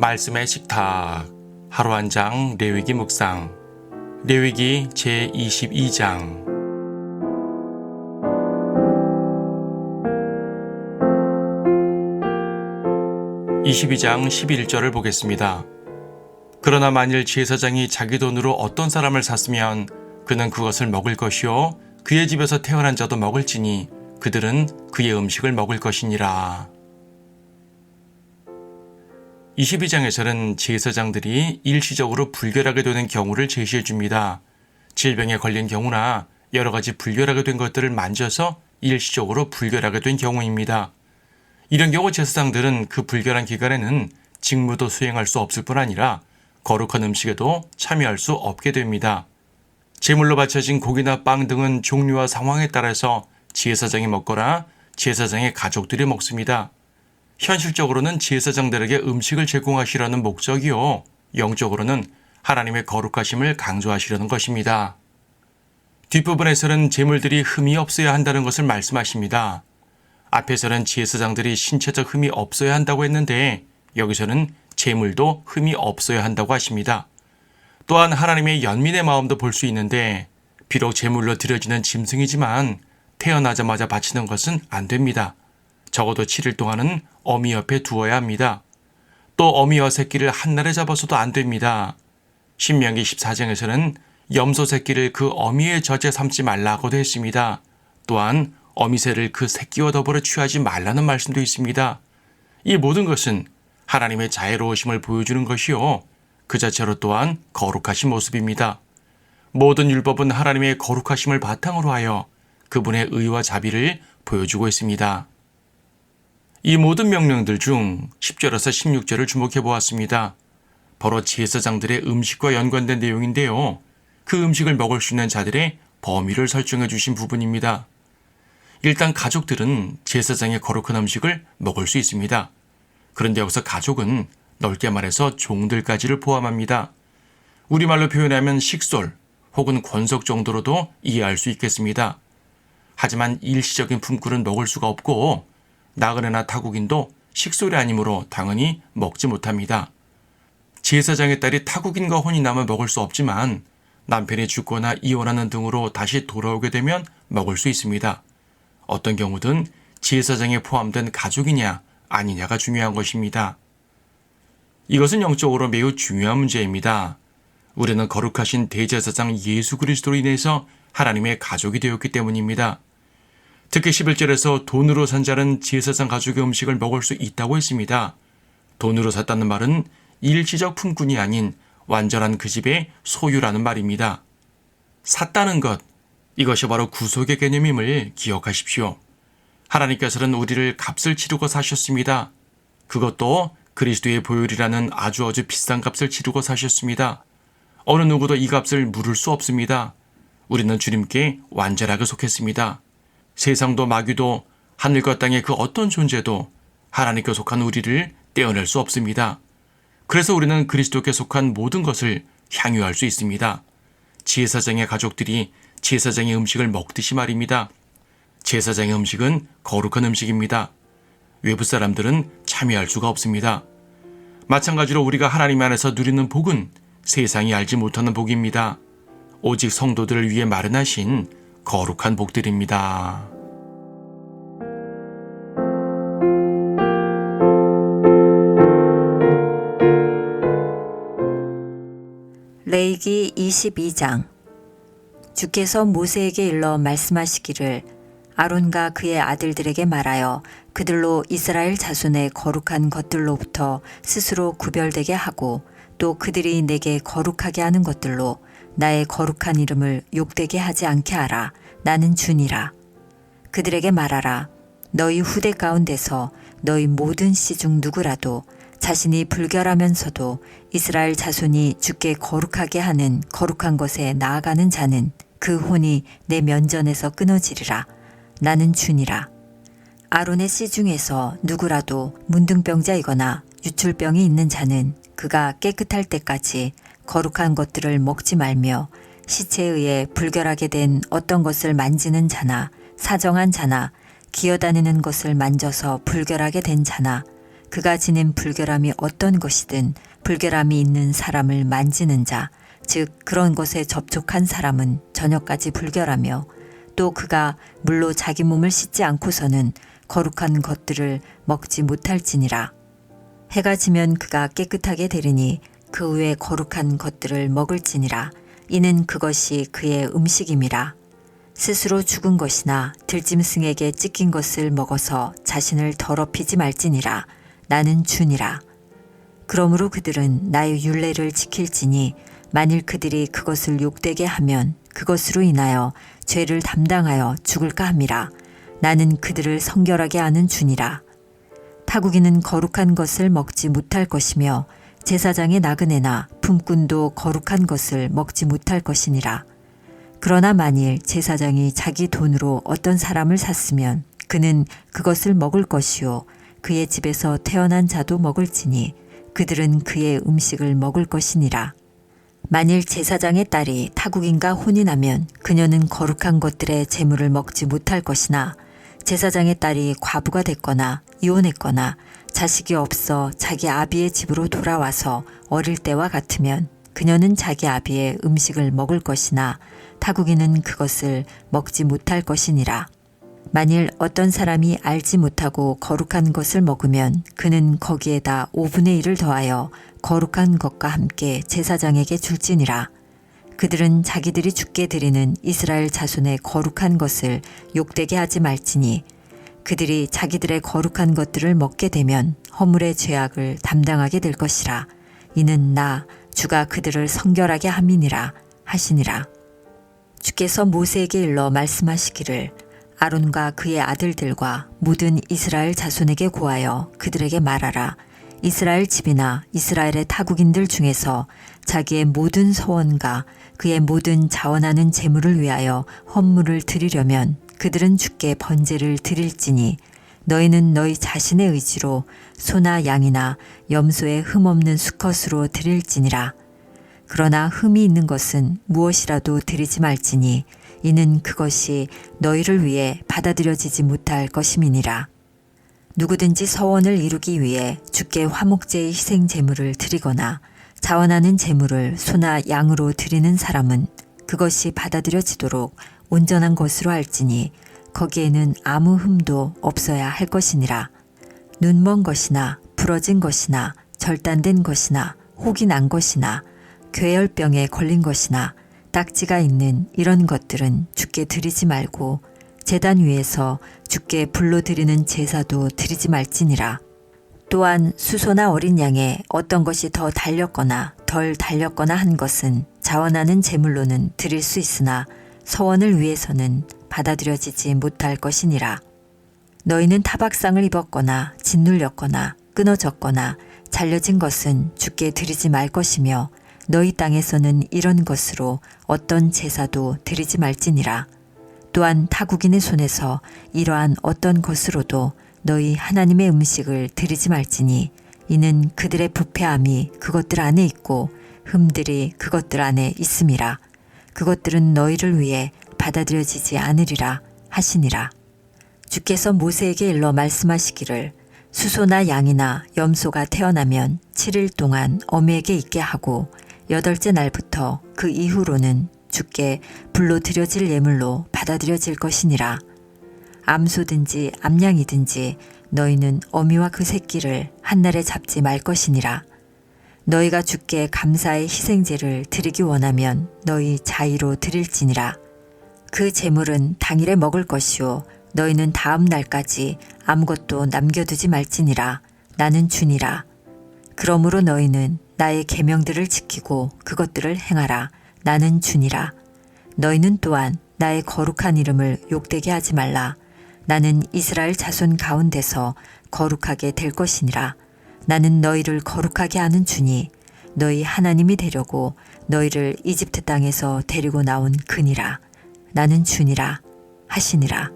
말씀의 식탁 하루 한 장 레위기 묵상 레위기 제22장 22장 11절을 보겠습니다. 그러나 만일 제사장이 자기 돈으로 어떤 사람을 샀으면 그는 그것을 먹을 것이요 그의 집에서 태어난 자도 먹을지니 그들은 그의 음식을 먹을 것이니라. 22장에서는 제사장들이 일시적으로 불결하게 되는 경우를 제시해 줍니다. 질병에 걸린 경우나 여러 가지 불결하게 된 것들을 만져서 일시적으로 불결하게 된 경우입니다. 이런 경우 제사장들은 그 불결한 기간에는 직무도 수행할 수 없을 뿐 아니라 거룩한 음식에도 참여할 수 없게 됩니다. 제물로 바쳐진 고기나 빵 등은 종류와 상황에 따라서 제사장이 먹거나 제사장의 가족들이 먹습니다. 현실적으로는 제사장들에게 음식을 제공하시려는 목적이요, 영적으로는 하나님의 거룩하심을 강조하시려는 것입니다. 뒷부분에서는 제물들이 흠이 없어야 한다는 것을 말씀하십니다. 앞에서는 제사장들이 신체적 흠이 없어야 한다고 했는데 여기서는 제물도 흠이 없어야 한다고 하십니다. 또한 하나님의 연민의 마음도 볼 수 있는데 비록 제물로 드려지는 짐승이지만 태어나자마자 바치는 것은 안 됩니다. 적어도 7일 동안은 어미 옆에 두어야 합니다. 또 어미와 새끼를 한날에 잡아서도 안 됩니다. 신명기 14장에서는 염소 새끼를 그 어미의 젖에 삼지 말라고도 했습니다. 또한 어미새를 그 새끼와 더불어 취하지 말라는 말씀도 있습니다. 이 모든 것은 하나님의 자애로우심을 보여주는 것이요, 그 자체로 또한 거룩하신 모습입니다. 모든 율법은 하나님의 거룩하심을 바탕으로 하여 그분의 의와 자비를 보여주고 있습니다. 이 모든 명령들 중 10절에서 16절을 주목해 보았습니다. 바로 제사장들의 음식과 연관된 내용인데요. 그 음식을 먹을 수 있는 자들의 범위를 설정해 주신 부분입니다. 일단 가족들은 제사장의 거룩한 음식을 먹을 수 있습니다. 그런데 여기서 가족은 넓게 말해서 종들까지를 포함합니다. 우리말로 표현하면 식솔 혹은 권속 정도로도 이해할 수 있겠습니다. 하지만 일시적인 품꾼은 먹을 수가 없고 나그네나 타국인도 식솔이 아니므로 당연히 먹지 못합니다. 제사장의 딸이 타국인과 혼이 나면 먹을 수 없지만 남편이 죽거나 이혼하는 등으로 다시 돌아오게 되면 먹을 수 있습니다. 어떤 경우든 제사장에 포함된 가족이냐 아니냐가 중요한 것입니다. 이것은 영적으로 매우 중요한 문제입니다. 우리는 거룩하신 대제사장 예수 그리스도로 인해서 하나님의 가족이 되었기 때문입니다. 특히 11절에서 돈으로 산 자는 제사장 가족의 음식을 먹을 수 있다고 했습니다. 돈으로 샀다는 말은 일시적 품꾼이 아닌 완전한 그 집의 소유라는 말입니다. 샀다는 것, 이것이 바로 구속의 개념임을 기억하십시오. 하나님께서는 우리를 값을 치르고 사셨습니다. 그것도 그리스도의 보혈이라는 아주 비싼 값을 치르고 사셨습니다. 어느 누구도 이 값을 물을 수 없습니다. 우리는 주님께 완전하게 속했습니다. 세상도 마귀도 하늘과 땅의 그 어떤 존재도 하나님께 속한 우리를 떼어낼 수 없습니다. 그래서 우리는 그리스도께 속한 모든 것을 향유할 수 있습니다. 제사장의 가족들이 제사장의 음식을 먹듯이 말입니다. 제사장의 음식은 거룩한 음식입니다. 외부 사람들은 참여할 수가 없습니다. 마찬가지로 우리가 하나님 안에서 누리는 복은 세상이 알지 못하는 복입니다. 오직 성도들을 위해 마련하신 거룩한 복들입니다. 레위기 22장. 주께서 모세에게 일러 말씀하시기를 아론과 그의 아들들에게 말하여 그들로 이스라엘 자손의 거룩한 것들로부터 스스로 구별되게 하고 또 그들이 내게 거룩하게 하는 것들로 나의 거룩한 이름을 욕되게 하지 않게 하라. 나는 주니라. 그들에게 말하라. 너희 후대 가운데서 너희 모든 씨 중 누구라도 자신이 불결하면서도 이스라엘 자손이 주께 거룩하게 하는 거룩한 것에 나아가는 자는 그 혼이 내 면전에서 끊어지리라. 나는 주니라. 아론의 씨 중에서 누구라도 문둥병자이거나 유출병이 있는 자는 그가 깨끗할 때까지 거룩한 것들을 먹지 말며 시체에 의해 불결하게 된 어떤 것을 만지는 자나 사정한 자나 기어다니는 것을 만져서 불결하게 된 자나 그가 지닌 불결함이 어떤 것이든 불결함이 있는 사람을 만지는 자, 즉 그런 것에 접촉한 사람은 저녁까지 불결하며 또 그가 물로 자기 몸을 씻지 않고서는 거룩한 것들을 먹지 못할지니라. 해가 지면 그가 깨끗하게 되리니 그 후에 거룩한 것들을 먹을지니라. 이는 그것이 그의 음식임이라. 스스로 죽은 것이나 들짐승에게 찢긴 것을 먹어서 자신을 더럽히지 말지니라. 나는 주니라. 그러므로 그들은 나의 율례를 지킬지니 만일 그들이 그것을 욕되게 하면 그것으로 인하여 죄를 담당하여 죽을까 함이라. 나는 그들을 성결하게 하는 주니라. 타국인은 거룩한 것을 먹지 못할 것이며 제사장의 나그네나 품꾼도 거룩한 것을 먹지 못할 것이니라. 그러나 만일 제사장이 자기 돈으로 어떤 사람을 샀으면 그는 그것을 먹을 것이요 그의 집에서 태어난 자도 먹을지니 그들은 그의 음식을 먹을 것이니라. 만일 제사장의 딸이 타국인과 혼인하면 그녀는 거룩한 것들의 재물을 먹지 못할 것이나 제사장의 딸이 과부가 됐거나 이혼했거나 자식이 없어 자기 아비의 집으로 돌아와서 어릴 때와 같으면 그녀는 자기 아비의 음식을 먹을 것이나 타국인은 그것을 먹지 못할 것이니라. 만일 어떤 사람이 알지 못하고 거룩한 것을 먹으면 그는 거기에다 5분의 1을 더하여 거룩한 것과 함께 제사장에게 줄지니라. 그들은 자기들이 주께 드리는 이스라엘 자손의 거룩한 것을 욕되게 하지 말지니 그들이 자기들의 거룩한 것들을 먹게 되면 허물의 죄악을 담당하게 될 것이라. 이는 나 주가 그들을 성결하게 함이니라 하시니라. 주께서 모세에게 일러 말씀하시기를 아론과 그의 아들들과 모든 이스라엘 자손에게 고하여 그들에게 말하라. 이스라엘 집이나 이스라엘의 타국인들 중에서 자기의 모든 서원과 그의 모든 자원하는 재물을 위하여 헌물을 드리려면 그들은 주께 번제를 드릴지니 너희는 너희 자신의 의지로 소나 양이나 염소의 흠없는 수컷으로 드릴지니라. 그러나 흠이 있는 것은 무엇이라도 드리지 말지니 이는 그것이 너희를 위해 받아들여지지 못할 것임이니라. 누구든지 서원을 이루기 위해 주께 화목제의 희생 제물을 드리거나 자원하는 제물을 소나 양으로 드리는 사람은 그것이 받아들여지도록 온전한 것으로 할지니 거기에는 아무 흠도 없어야 할 것이니라. 눈먼 것이나 부러진 것이나 절단된 것이나 혹이 난 것이나 괴혈병에 걸린 것이나 딱지가 있는 이런 것들은 주께 드리지 말고 제단 위에서 주께 불로 드리는 제사도 드리지 말지니라. 또한 수소나 어린 양에 어떤 것이 더 달렸거나 덜 달렸거나 한 것은 자원하는 제물로는 드릴 수 있으나 서원을 위해서는 받아들여지지 못할 것이니라. 너희는 타박상을 입었거나 짓눌렸거나 끊어졌거나 잘려진 것은 주께 드리지 말 것이며 너희 땅에서는 이런 것으로 어떤 제사도 드리지 말지니라. 또한 타국인의 손에서 이러한 어떤 것으로도 너희 하나님의 음식을 드리지 말지니 이는 그들의 부패함이 그것들 안에 있고 흠들이 그것들 안에 있음이라. 그것들은 너희를 위해 받아들여지지 않으리라 하시니라. 주께서 모세에게 일러 말씀하시기를 수소나 양이나 염소가 태어나면 7일 동안 어미에게 있게 하고 8째 날부터 그 이후로는 주께 불로 드려질 예물로 받아들여질 것이니라. 암소든지 암양이든지 너희는 어미와 그 새끼를 한날에 잡지 말 것이니라. 너희가 주께 감사의 희생제를 드리기 원하면 너희 자의로 드릴지니라. 그 제물은 당일에 먹을 것이요 너희는 다음 날까지 아무것도 남겨두지 말지니라. 나는 주니라. 그러므로 너희는 나의 계명들을 지키고 그것들을 행하라. 나는 주니라. 너희는 또한 나의 거룩한 이름을 욕되게 하지 말라. 나는 이스라엘 자손 가운데서 거룩하게 될 것이니라. 나는 너희를 거룩하게 하는 주니 너희 하나님이 되려고 너희를 이집트 땅에서 데리고 나온 그니라. 나는 주니라 하시니라.